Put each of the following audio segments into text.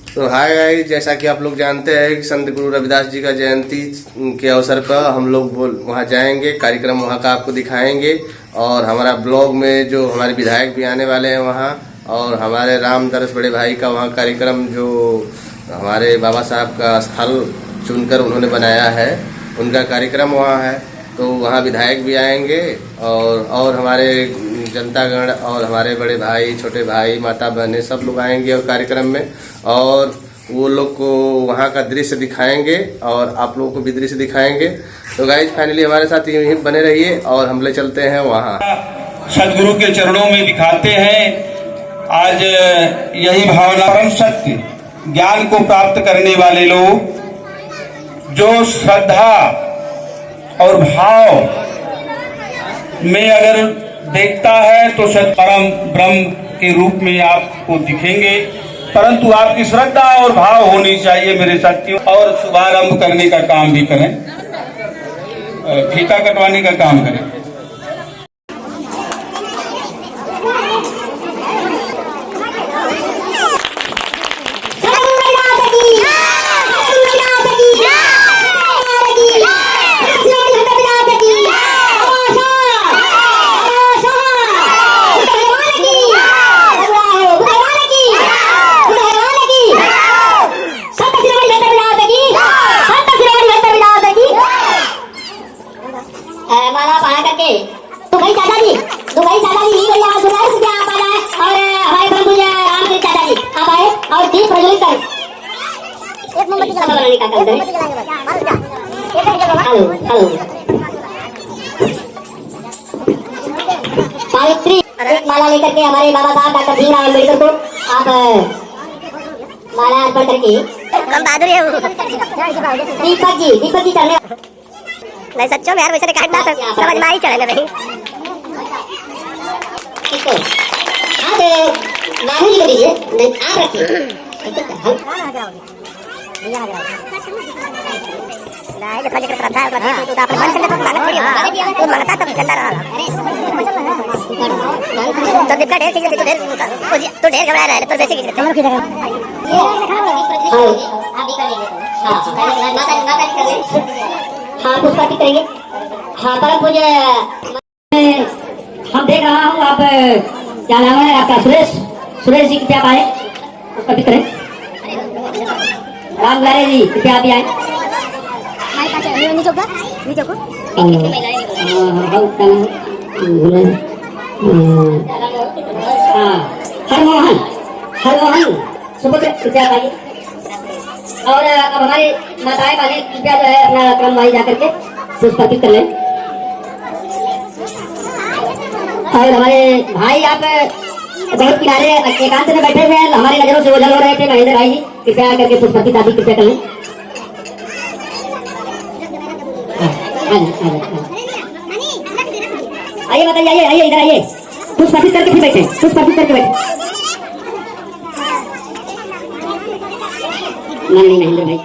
तो hi guys, जैसा कि आप लोग जानते हैं कि संत गुरु रविदास जी का जयंती के अवसर पर हम लोग वहाँ जाएंगे, कार्यक्रम वहाँ का आपको दिखाएंगे। और हमारा ब्लॉग में जो हमारे विधायक भी आने वाले हैं वहाँ, और हमारे रामदरस बड़े भाई का वहाँ कार्यक्रम जो हमारे बाबा साहब का स्थल चुनकर उन्होंने बनाया है, उनका कार्यक्रम वहाँ है। तो वहाँ विधायक भी आएंगे और हमारे जनतागण और हमारे बड़े भाई, छोटे भाई, माता बहनें सब लोग आएंगे और कार्यक्रम में, और वो लोग को वहाँ का दृश्य दिखाएंगे और आप लोगों को भी दृश्य दिखाएंगे। तो गाइस फाइनली हमारे साथ यहीं बने रहिए और हम ले चलते हैं वहाँ। सदगुरु के चरणों में दिखाते हैं। आज यही भावना, परम सत्य ज्ञान को प्राप्त करने वाले लोग जो श्रद्धा और भाव में अगर देखता है तो सत परम ब्रह्म के रूप में आपको दिखेंगे। परंतु आपकी श्रद्धा और भाव होनी चाहिए मेरे साथियों। और शुभारंभ करने का काम भी करें, फीता कटवाने का काम करें। सावित्री एक माला लेकर के हमारे बाबा साहब डॉक्टर भीमराव अम्बेडकर को आप माला अर्पण करके कम बहादुर है वो। दीपक जी चढ़ने नहीं सच्चो में यार, वैसे काटना समझ में ही चढ़ेगा नहीं। इसको आप राहुल जी को दीजिए, नहीं आप रखिए। नहीं तो जगह श्रद्धा है तो अपने मन से तो मांगत थोड़ी होगा, तो मांगता तब गंदा रहा। तो दिक्कत ढेर चीजें तो ढेर घबरा रहा है। तो वैसे की कमर की जगह हाँ पुष्पार्पित करेंगे। हाँ परम पूज्य, हम देख रहा हूँ आप क्या नाम है आपका, सुरेश जी कृपया आए, पुष्पार्पित करें। राम लारे जी कृपया आप भी आए। हरमोहन सुपुत्र कृपया आइए। और अब हमारे माताएं वाले कृपया जो है अपना क्रम वाई जाकर के पुष्पार्पित कर लें। और हमारे भाई आप बहुत किनारे एकांत में बैठे हुए हैं, हमारी नजरों से ओझल हो रहे थे। महेंद्र भाई जी कृपया करके पुष्पार्पित आदि कृपया कर लें। आइए बताइए, आइए इधर आइए, पुष्पार्पित करके फिर बैठे, पुष्पार्पित करके बैठे। नहीं महेंद्र भाई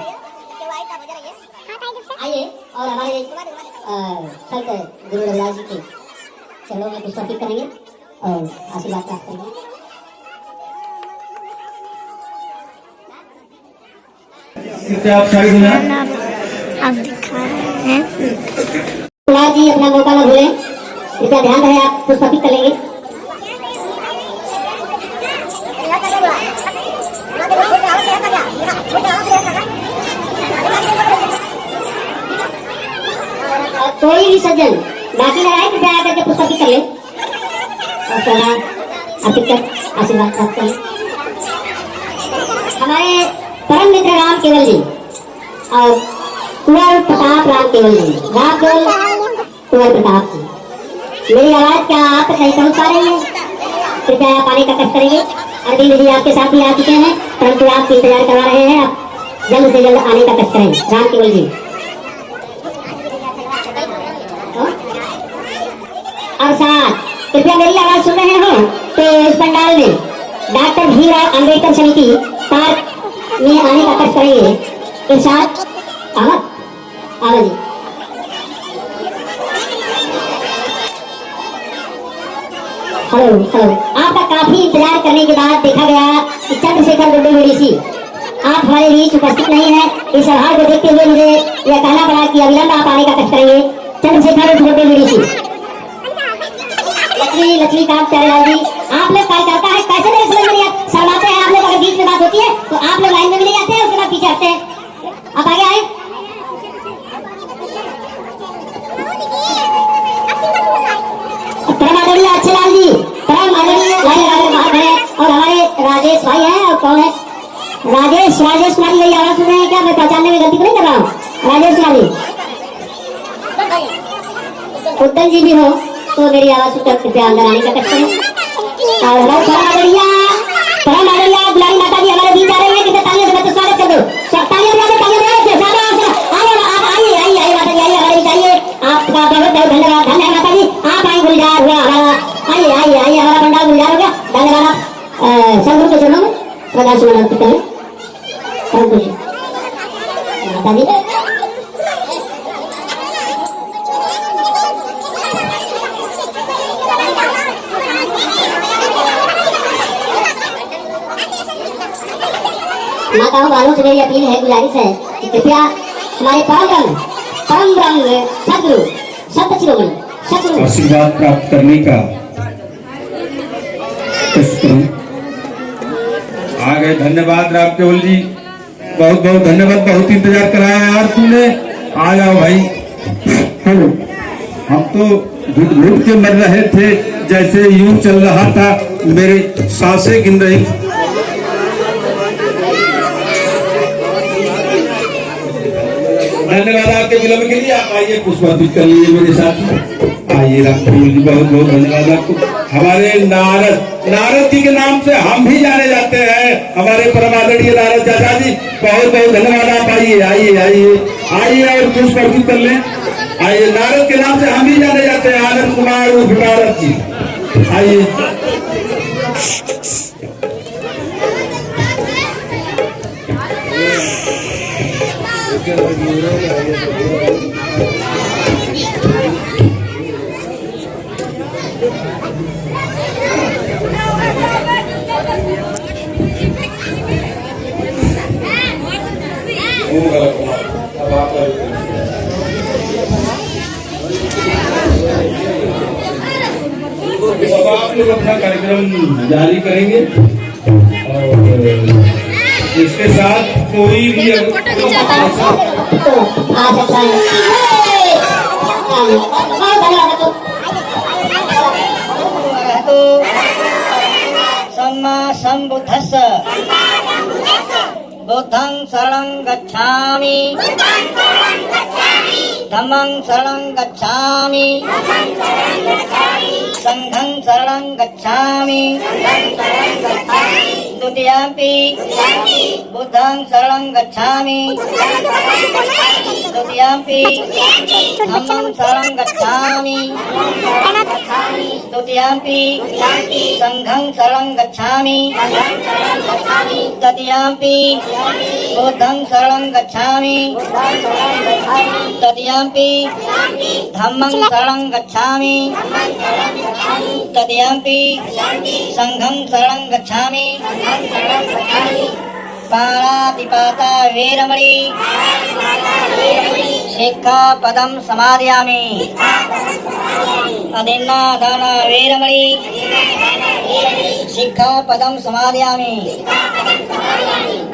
आइए और हमारे संत गुरु रविदास जी के चरणों में पुष्पार्पित करेंगे और आशीर्वाद प्राप्त करेंगे। आप साइड हो जाएं। आप दिखा रहे हैं जी अपना मौका न भूलें, कृपया ध्यान रहे, आप पुष्पार्पित कर लेंगे। कोई भी सज्जन बाकी न रहे, कृपया आकर के पुष्पार्पित कर ले और प्रणाम अर्पित कर आशीर्वाद प्राप्त करें। हमारे परम मित्र राम केवल जी और कुंवर प्रताप राम केवल जी, राम केवल कुंवर प्रताप जी, मेरी आवाज क्या आप तक नहीं पहुंच पा रही है? कृपया पानी का कष्ट करेंगे। अरविंद जी आपके साथ भी आ चुके हैं, परंतु आप इंतजार करवा रहे हैं, आप जल्द से जल्द आने का कष्ट करें। राम केवल जी और साथ कृपया मेरी आवाज सुन रहे हो तो इस पंडाल में डॉक्टर भीमराव अम्बेडकर समिति पार्क में आने का कष्ट करेंगे। इरशाद आवाज जी हेलो आपका काफी इंतजार करने के बाद देखा गया कि चंद्रशेखर गुड्डू मेडिसी आप हमारे बीच उपस्थित नहीं है, इस व्यवहार को देखते हुए मुझे यह कहना पड़ा कि अविलंब आप आने का कष्ट करेंगे। चंद्रशेखर छोटे ऋषि लक्ष्मीकांत प्यारेलाल जी, आप लोग कार्यकर्ता है, कैसे मेरे समझ में नहीं आया? शर्माते हैं आप लोग, अगर बीच में बात होती है तो आप लोग लाइन में भी नहीं आते हैं, उसके बाद पीछे हटते हैं। आप आगे आए। परम आदरणीय अच्छेलाल जी, परम आदरणीय लाइन लगाकर बाहर खड़े हैं। और हमारे राजेश भाई हैं, और कौन है? राजेश कुमार जी, मेरी आवाज सुन रहे हैं क्या? मैं पहचानने में गलती तो नहीं कर रहा हूँ? राजेश कुमार जी, उद्दन जी भी हो तो मेरी आवाज सुनकर कृपया अंदर आने का कष्ट करें। और हमारे परम आदरणीय दुलारी माता जी हमारे बीच आ रहे हैं, कितने तालियों से मैं तो स्वागत कर दूं। तालियां बजा दो, आइए माता जी, आइए हमारे बीच आइए। आपका बहुत बहुत धन्यवाद, धन्यवाद माता जी, आप आए गुलजार हुआ हमारा। आइए हमारा पंडाल गुलजार हो गया। धन्यवाद। आप सब के चरणों में श्रद्धा सुमन अर्पित करें। सब कुछ माता जी माताओं वालों से मेरी अपील है, गुजारिश है कि कृपया हमारे परम ब्रह्म सदगुरु सत्य शिरोमणि सदगुरु आशीर्वाद प्राप्त करने का कष्ट करूं। आ गए। धन्यवाद राम केवल जी, बहुत बहुत धन्यवाद। बहुत इंतजार कराया यार तूने। आ जाओ भाई। हेलो, हम तो घुट के मर रहे थे, जैसे यूं चल रहा था, मेरे सांसें गिन रही। धन्यवाद आपके विलंब के लिए। आप आइए, पुष्पार्पित कर लीजिए मेरे साथ। आइए रामकुमार जी, बहुत बहुत धन्यवाद आपको। हमारे नारद जी के नाम से हम भी जाने जाते हैं। हमारे परम आदरणीय नारद चाचा जी, बहुत बहुत धन्यवाद। आप आइए और पुष्पार्पित कर लें। आइए, नारद के नाम से हम भी जाने जाते हैं। आनंद कुमार उर्फ नारद जी, आइए। अब आप लोग अपना कार्यक्रम जारी करेंगे और इसके साथ कोई भी सम्मा सम्बुद्धस्स बुद्धं शरणं गच्छामि धम्मं शरणं गच्छामि संघं शरणं गच्छामि द्वितीयंपि बुद्धं शरणं गच्छामि तृतीयंपि धम्मं शरणं गच्छामि तृतीयंपि संघं शरणं गच्छामि तृतीयंपि बुद्धं शरणं गच्छामि तृतीयंपि धम्मं शरणं गच्छामि तृतीयंपि संघं शरणं गच्छामि पाणातिपाता वेरमणि शिक्षापदं समादयामि अदिन्नादाना वेरमणि शिक्षापदं समादयामि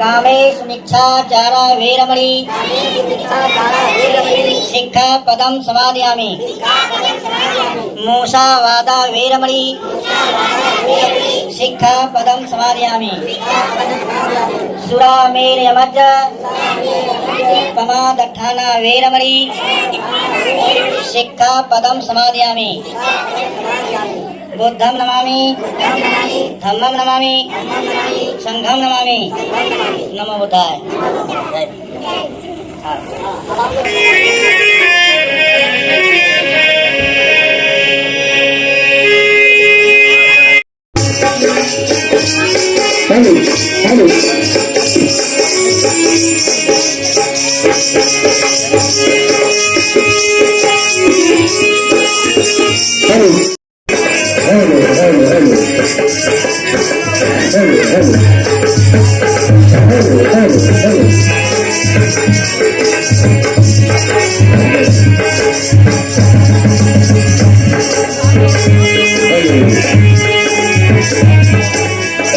कामेषु मिच्छाचारा वेरमणि शिक्षापदं समादयामि मूषावादा वेरमणि शिक्षापदं समादयामि सुरामेरयमज्ज पमादठाना वेरमणि शिक्षापदं समादयामि बुद्धं नमामि धम्मं नमामि संघं नमामि। नमो बुद्धाय। Hello.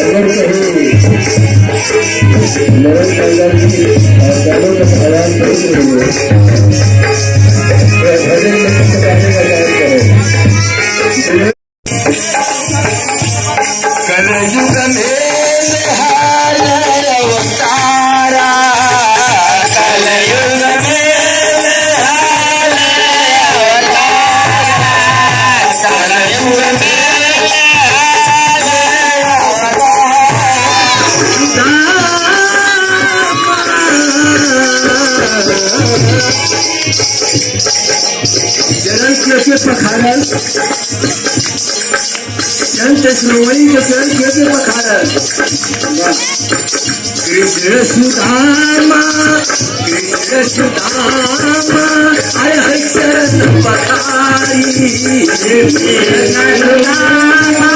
अगर कहीं नरम संगम की गानों का आयाम करते हुए भजन में गाने का गायन करें। कलयुग में निहाल अवतारा, कलयुग में निहाल अवतारा, कलयुग में निहाल चरण कैसे पखारल, संत श्रोमणी के चरण कैसे पखारल। कृष्ण सुदामा, कृष्ण सुदामा, आय है चरण पखारी, कृष्ण सुदामा,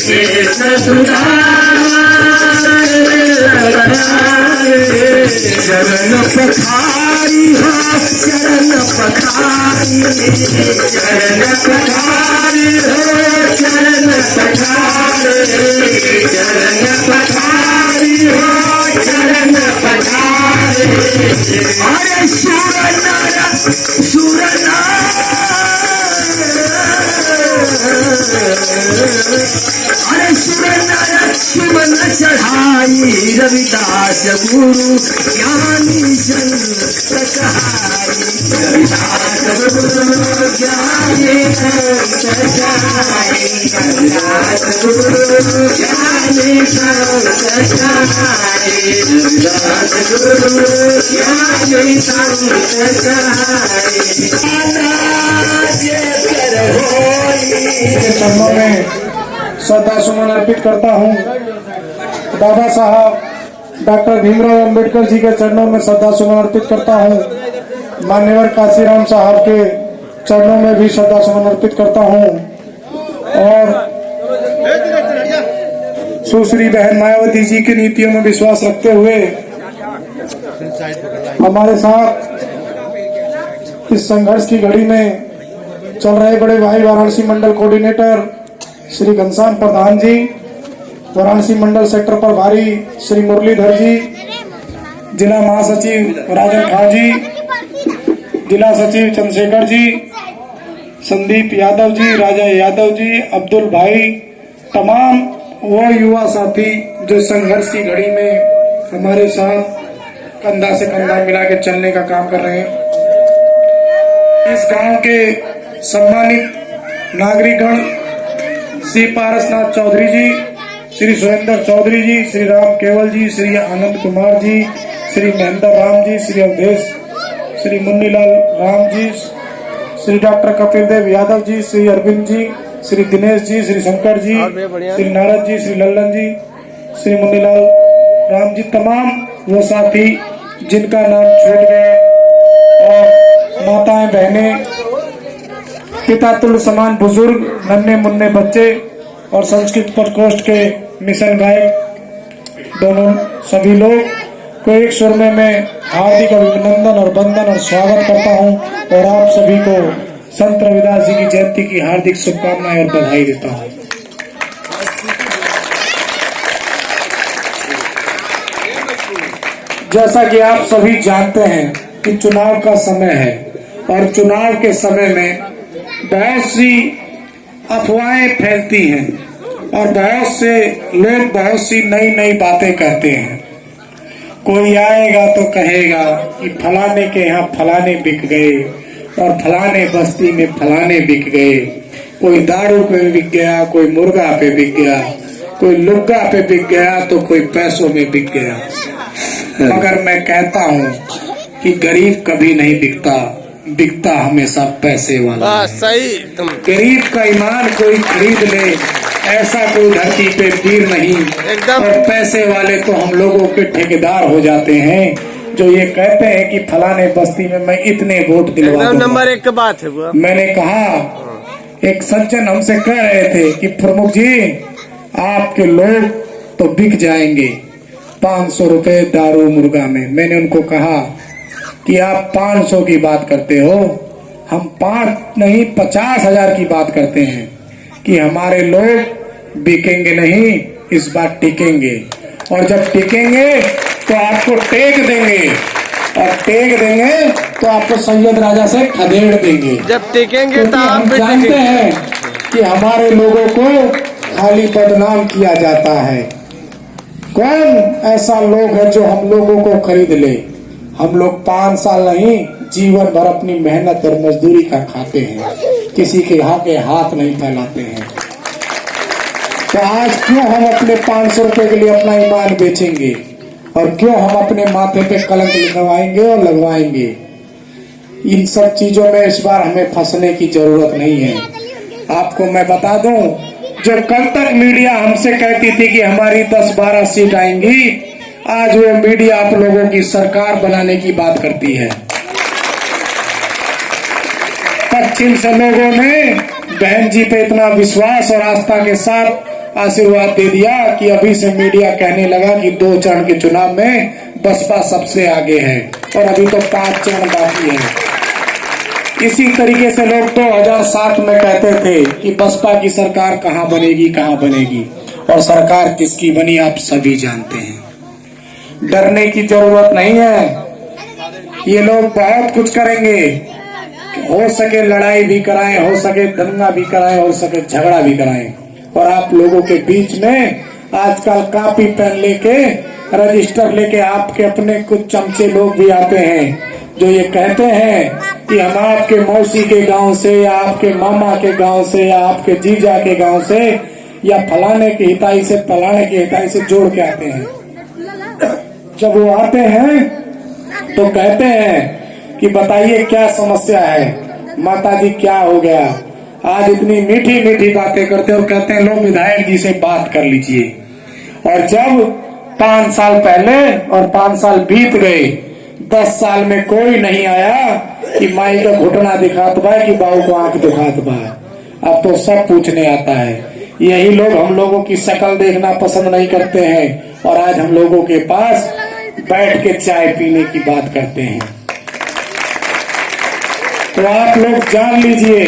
कृष्ण सुदामा, चरण पखारी हो, चरण पखारी, चरण पखारी हो, चरण पखारी, चरण पखारी हो, चरण पखारी। अरे सुर नर, सुर अरे सुर नर सुमन चढ़ाई, रविदास गुरु ज्ञानी जन सहाई, रविदास गुरु ज्ञानी जन सहाई, रविदास गुरु ज्ञानी जन सहाई, रविदास गुरु ज्ञानी जन सहाई। चरणों में श्रद्धा सुमन अर्पित करता हूँ। दादा साहब डॉक्टर भीमराव अंबेडकर जी के चरणों में श्रद्धा सुमन अर्पित करता हूँ। मान्यवर काशीराम साहब के चरणों में भी श्रद्धा सुमन अर्पित करता हूँ। और सुश्री बहन मायावती जी की नीतियों में विश्वास रखते हुए हमारे साथ इस संघर्ष की घड़ी में चल रहे बड़े भाई वाराणसी मंडल कोऑर्डिनेटर श्री घनश्याम प्रधान जी, वाराणसी मंडल सेक्टर प्रभारी श्री मुरलीधर जी, जिला महासचिव राजन खां जी, जिला सचिव चंद्रशेखर जी, संदीप यादव जी, राजा यादव जी, अब्दुल भाई, तमाम वो युवा साथी जो संघर्ष की घड़ी में हमारे साथ कंधा से कंधा मिला के चलने का काम कर रहे हैं। इस गांव के सम्मानित नागरिकगण श्री पारसनाथ चौधरी जी, श्री सुरेंद्र चौधरी जी, श्री राम केवल जी, श्री आनंद कुमार जी, श्री महेंद्र राम जी, श्री अवधेश, श्री मुन्नीलाल राम जी, श्री डॉक्टर कपिल देव यादव जी, श्री अरविंद जी, श्री दिनेश जी, श्री शंकर जी, श्री नारद जी, श्री लल्लन जी, श्री मुन्नीलाल राम जी, तमाम वो साथी जिनका नाम छूट गया, और माताएं बहनें, पिता तुल्य समान बुजुर्ग, नन्हे मुन्ने बच्चे और संस्कृत प्रकोष्ठ के मिशन गायक दोनों सभी लोग को एक सुर में मैं हार्दिक अभिनंदन और वंदन और स्वागत करता हूं, और आप सभी को संत रविदास जी की जयंती की हार्दिक शुभकामनाएं और बधाई देता हूं। जैसा कि आप सभी जानते हैं कि चुनाव का समय है, और चुनाव के समय में बहुत सी अफवाहें फैलती हैं, और बहुत से लोग बहुत सी नई नई बातें कहते हैं। कोई आएगा तो कहेगा कि फलाने के यहाँ फलाने बिक गए, और फलाने बस्ती में फलाने बिक गए। कोई दारू पे बिक गया, कोई मुर्गा पे बिक गया, कोई लुग्गा पे बिक गया, तो कोई पैसों में बिक गया। मगर मैं कहता हूँ कि गरीब कभी नहीं बिकता, बिकता हमेशा पैसे वाला। सही तुम। गरीब का ईमान कोई खरीद ले, ऐसा कोई धरती पे वीर नहीं एकदम। और पैसे वाले तो हम लोगों के ठेकेदार हो जाते हैं, जो ये कहते हैं कि फलाने बस्ती में मैं इतने वोट दिलवा दूंगा। नंबर 1 की बात है वो। मैंने कहा, एक सज्जन हमसे कह रहे थे कि प्रमुख जी आपके लोग तो बिक जाएंगे 500 रुपए दारू मुर्गा में। मैंने उनको कहा कि आप 500 की बात करते हो, हम 5 नहीं 50,000 की बात करते हैं। कि हमारे लोग बिकेंगे नहीं, इस बार टिकेंगे, और जब टिकेंगे तो आपको टेक देंगे, और टेक देंगे तो आपको सैयद राजा से खदेड़ देंगे। जब टिकेंगे क्योंकि तो आप हम भी जानते टिकेंगे। हैं कि हमारे लोगों को खाली बदनाम किया जाता है। कौन ऐसा लोग है जो हम लोगों को खरीद ले? हम लोग 5 साल नहीं, जीवन भर अपनी मेहनत और मजदूरी का खाते हैं, किसी के हाथ नहीं फैलाते हैं। तो आज क्यों हम अपने 500 रुपए के लिए अपना ईमान बेचेंगे, और क्यों हम अपने माथे पे कलंक लगवाएंगे और लगवाएंगे? इन सब चीजों में इस बार हमें फंसने की जरूरत नहीं है। आपको मैं बता दूं, जो कल तक मीडिया हमसे कहती थी कि हमारी 10-12 सीट आएंगी, आज वो मीडिया आप लोगों की सरकार बनाने की बात करती है। पश्चिम से लोगों ने बहन जी पे इतना विश्वास और आस्था के साथ आशीर्वाद दे दिया कि अभी से मीडिया कहने लगा कि 2 चरण के चुनाव में बसपा सबसे आगे है, और अभी तो 5 चरण बाकी है। इसी तरीके से लोग 2007 में कहते थे कि बसपा की सरकार कहां बनेगी, और सरकार किसकी बनी आप सभी जानते हैं। डरने की जरूरत नहीं है, ये लोग बहुत कुछ करेंगे। हो सके लड़ाई भी कराएं, हो सके दंगा भी कराएं, हो सके झगड़ा भी कराएं, और आप लोगों के बीच में आजकल कॉपी पेन लेके, रजिस्टर लेके आपके अपने कुछ चमचे लोग भी आते हैं, जो ये कहते हैं कि हम आपके मौसी के गांव से, या आपके मामा के गांव से, या आपके जीजा के गांव से, या फलाने के हिताई से, फलाने के हिताई से जोड़ के आते हैं। जब वो आते हैं तो कहते हैं कि बताइए क्या समस्या है, माता जी क्या हो गया? आज इतनी मीठी मीठी बातें करते और कहते हैं लो विधायक जी से बात कर लीजिए। और जब 5 साल पहले और 5 साल बीत गए, 10 साल में कोई नहीं आया कि माई का घुटना दिखात बा कि बाबू को आंख दिखात बा। अब तो सब पूछने आता है। यही लोग हम लोगों की शक्ल देखना पसंद नहीं करते हैं, और आज हम लोगों के पास बैठ के चाय पीने की बात करते हैं। तो आप लोग जान लीजिए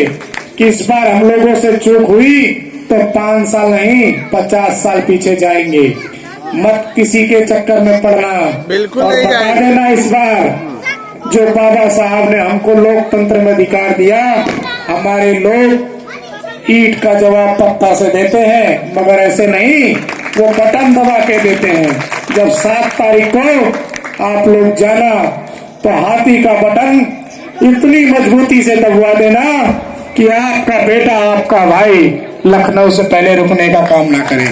कि इस बार हम लोगों से चूक हुई तो 5 साल नहीं 50 साल पीछे जाएंगे। मत किसी के चक्कर में पड़ना। बिल्कुल और नहीं बता जाएंगे। देना इस बार जो बाबा साहब ने हमको लोकतंत्र में अधिकार दिया, हमारे लोग ईंट का जवाब पत्ता से देते हैं, मगर ऐसे नहीं, वो बटन दबा के देते हैं। जब 7 तारीख को आप लोग जाना तो हाथी का बटन इतनी मजबूती से दबवा देना कि आपका बेटा, आपका भाई लखनऊ से पहले रुकने का काम ना करे।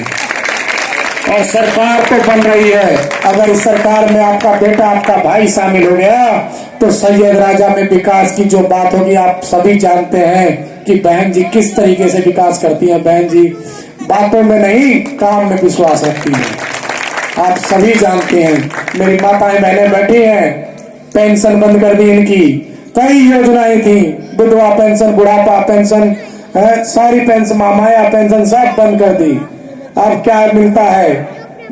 और सरकार तो बन रही है, अगर इस सरकार में आपका बेटा, आपका भाई शामिल हो गया तो सैयद राजा में विकास की जो बात होगी आप सभी जानते हैं कि बहन जी किस तरीके से विकास करती हैं। बहन जी बातों में नहीं, काम में विश्वास रखती हैं। आप सभी जानते हैं। मेरी माताएं बहनें बैठी हैं, पेंशन बंद कर दी इनकी। कई योजनाएं थी, विधवा पेंशन, बुढ़ापा पेंशन, सारी पेंशन, मामाया पेंशन सब बंद कर दी। अब क्या मिलता है?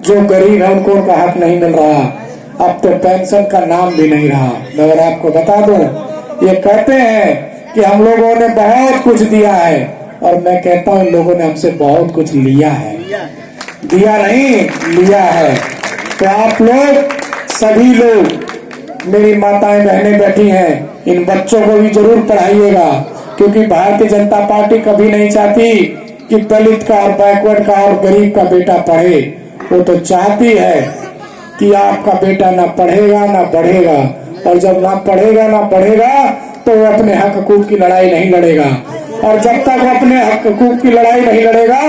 जो गरीब है उनको उनका हक नहीं मिल रहा। अब तो पेंशन का नाम भी नहीं रहा। मगर आपको बता दूं, ये कहते हैं कि हम लोगों ने बहुत कुछ दिया है, और मैं कहता हूं इन लोगों ने हमसे बहुत कुछ लिया है। दिया नहीं, लिया है। तो आप लोग, सभी लोग, मेरी माताएं बहनें बैठी हैं, इन बच्चों को भी जरूर पढ़ाइएगा, क्योंकि भारतीय जनता पार्टी कभी नहीं चाहती कि दलित का और बैकवर्ड का और गरीब का बेटा पढ़े। वो तो चाहती है कि आपका बेटा ना पढ़ेगा ना बढ़ेगा, और जब ना पढ़ेगा ना बढ़ेगा तो वो अपने हक हकूक की लड़ाई नहीं लड़ेगा। और जब तक वो अपने हक हकूक की लड़ाई नहीं लड़ेगा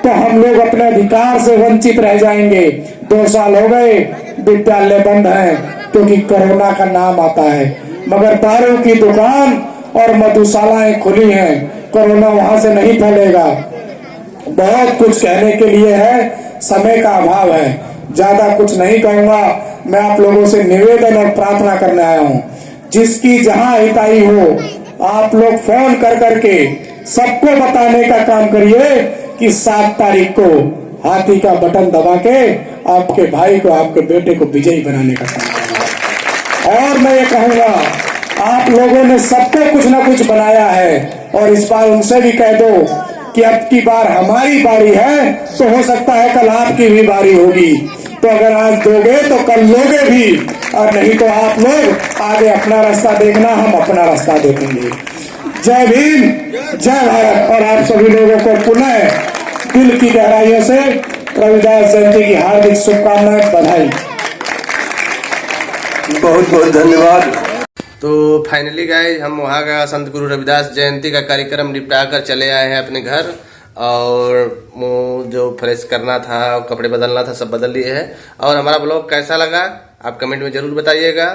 तो हम लोग अपने अधिकार से वंचित रह जाएंगे। 2 साल हो गए, विद्यालय बंद है क्योंकि कोरोना का नाम आता है, मगर दारू की दुकान और मधुशालाएं खुली हैं, कोरोना वहां से नहीं फैलेगा। बहुत कुछ कहने के लिए है, समय का अभाव है, ज्यादा कुछ नहीं कहूंगा। मैं आप लोगों से निवेदन और प्रार्थना करने आया हूं, जिसकी जहां हिताई हो आप लोग फोन कर करके सबको बताने का काम करिए कि 7 तारीख को हाथी का बटन दबा के आपके भाई को, आपके बेटे को विजयी बनाने का काम करिए। और मैं ये कहूंगा, आप लोगों ने सबको कुछ ना कुछ बनाया है, और इस बार उनसे भी कह दो कि अब की बार हमारी बारी है, तो हो सकता है कल आपकी भी बारी होगी। तो अगर आज दोगे तो कल लोगे भी, और नहीं तो आप लोग आगे अपना रास्ता देखना, हम अपना रास्ता देखेंगे। जय भीम, जय भारत। और आप सभी लोगों को पुनः दिल की गहराइयों से रविदास जयंती की हार्दिक शुभकामनाएं, बधाई। बहुत बहुत धन्यवाद। तो फाइनली गाइस हम वहाँ का संत गुरु रविदास जयंती का कार्यक्रम निपटा कर चले आए हैं अपने घर, और मुँह जो फ्रेश करना था, कपड़े बदलना था, सब बदल लिए हैं। और हमारा ब्लॉग कैसा लगा आप कमेंट में जरूर बताइएगा।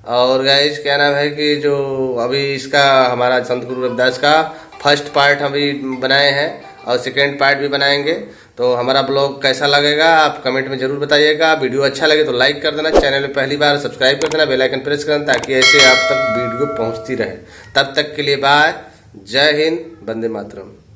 और गाइस क्या नाम है कि जो अभी इसका हमारा संत गुरु रविदास का फर्स्ट पार्ट अभी बनाए हैं और सेकेंड पार्ट भी बनाएंगे। तो हमारा ब्लॉग कैसा लगेगा आप कमेंट में जरूर बताइएगा। वीडियो अच्छा लगे तो लाइक कर देना, चैनल में पहली बार सब्सक्राइब कर देना, बेल आइकन प्रेस कर देना, ताकि ऐसे आप तक वीडियो पहुंचती रहे। तब तक के लिए बाय, जय हिंद, वंदे मातरम।